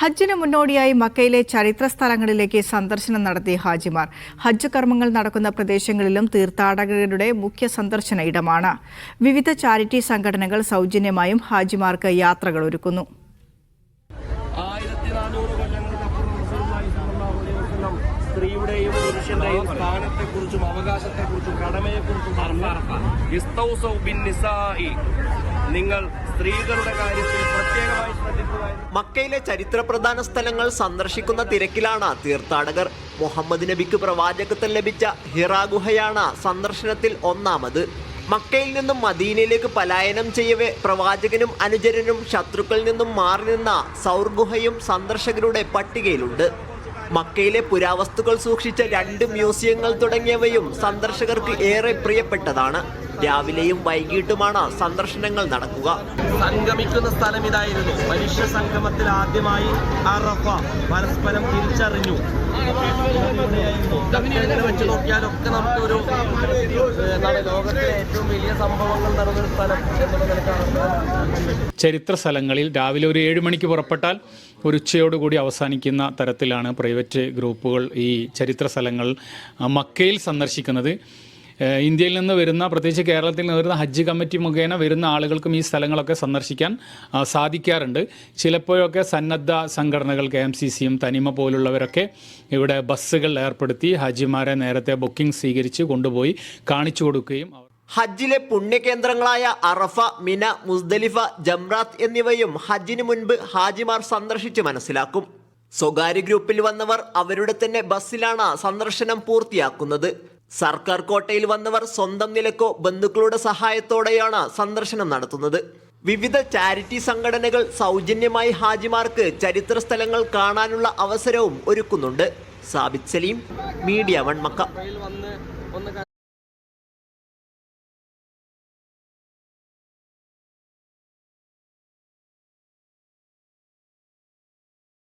ഹജ്ജിന് മുന്നോടിയായി മക്കയിലെ ചരിത്ര സ്ഥലങ്ങളിലേക്ക് സന്ദർശനം നടത്തിയ ഹാജിമാർ ഹജ്ജ് കർമ്മങ്ങൾ നടക്കുന്ന പ്രദേശങ്ങളിലും തീർത്ഥാടകരുടെ മുഖ്യ സന്ദർശന ഇടമാണ്. വിവിധ ചാരിറ്റി സംഘടനകൾ സൗജന്യമായും ഹാജിമാർക്ക് യാത്രകൾ ഒരുക്കുന്നു. സ്ത്രീയുടെയും പുരുഷന്റെയും സ്ഥാനത്തെക്കുറിച്ചും അവകാശത്തെക്കുറിച്ചും കടമയെക്കുറിച്ചും നിങ്ങൾ സ്ത്രീകളുടെ കാര്യത്തിൽ പ്രത്യേകമായി ശ്രദ്ധിക്കുക. മക്കയിലെ ചരിത്ര പ്രധാന സ്ഥലങ്ങൾ സന്ദർശിക്കുന്ന തിരക്കിലാണ് തീർത്ഥാടകർ. മുഹമ്മദ് നബിക്ക് പ്രവാചകത്വം ലഭിച്ച ഹിറാ ഗുഹയാണ് സന്ദർശനത്തിൽ ഒന്നാമത്. മക്കയിൽ നിന്നും മദീനയിലേക്ക് പലായനം ചെയ്യവേ പ്രവാചകനും അനുചരനും ശത്രുക്കളിൽ നിന്നും മാറി നിന്ന സൗർ ഗുഹയും സന്ദർശകരുടെ പട്ടികയിലുണ്ട്. മക്കയിലെ പുരാവസ്തുക്കൾ സൂക്ഷിച്ച 2 മ്യൂസിയങ്ങൾ തുടങ്ങിയവയും സന്ദർശകർക്ക് ഏറെ പ്രിയപ്പെട്ടതാണ്. രാവിലെയും വൈകിട്ടുമാണ് സന്ദർശനങ്ങൾ നടക്കുക. സംഗമിക്കുന്ന സ്ഥലം ഇതായിരുന്നു. മനുഷ്യ സംഗമത്തിൽ ആദ്യമായി അറഫ പരസ്പരം തിരിച്ചറിഞ്ഞു. വെച്ച് നോക്കിയാലൊക്കെ നമുക്കൊരു ലോകത്തിലെ ഏറ്റവും വലിയ സംഭവങ്ങൾ നടന്നൊരു സ്ഥലം എന്നുള്ള ചരിത്ര സ്ഥലങ്ങളിൽ രാവിലെ ഒരു 7 മണിക്ക് പുറപ്പെട്ടാൽ ഒരു ഉച്ചയോടുകൂടി അവസാനിക്കുന്ന തരത്തിലാണ് പ്രൈവറ്റ് ഗ്രൂപ്പുകൾ ഈ ചരിത്ര സ്ഥലങ്ങൾ മക്കയിൽ സന്ദർശിക്കുന്നത്. ഇന്ത്യയിൽ നിന്ന് വരുന്ന, പ്രത്യേകിച്ച് കേരളത്തിൽ നിന്ന് വരുന്ന ഹജ്ജ് കമ്മിറ്റി മുഖേന വരുന്ന ആളുകൾക്കും ഈ സ്ഥലങ്ങളൊക്കെ സന്ദർശിക്കാൻ സാധിക്കാറുണ്ട്. ചിലപ്പോഴൊക്കെ സന്നദ്ധ സംഘടനകൾ KMCCയും തനിമ പോലുള്ളവരൊക്കെ ഇവിടെ ബസ്സുകൾ ഏർപ്പെടുത്തി ഹാജിമാരെ നേരത്തെ ബുക്കിംഗ് സ്വീകരിച്ച് കൊണ്ടുപോയി കാണിച്ചു കൊടുക്കുകയും ഹജ്ജിലെ പുണ്യകേന്ദ്രങ്ങളായ അറഫ, മിന, മുസ്ദലിഫ, ജംറാത്ത് എന്നിവയും ഹജ്ജിന് മുൻപ് ഹാജിമാർ സന്ദർശിച്ച് മനസ്സിലാക്കും. സ്വകാര്യ ഗ്രൂപ്പിൽ വന്നവർ അവരുടെ തന്നെ ബസ്സിലാണ് സന്ദർശനം പൂർത്തിയാക്കുന്നത്. സർക്കാർ കോട്ടയിൽ വന്നവർ സ്വന്തം നിലക്കോ ബന്ധുക്കളുടെ സഹായത്തോടെയാണ് സന്ദർശനം നടത്തുന്നത്. വിവിധ ചാരിറ്റി സംഘടനകൾ സൗജന്യമായി ഹാജിമാർക്ക് ചരിത്ര സ്ഥലങ്ങൾ കാണാനുള്ള അവസരവും ഒരുക്കുന്നുണ്ട്. Sabith Saleem, media 1 Mecca.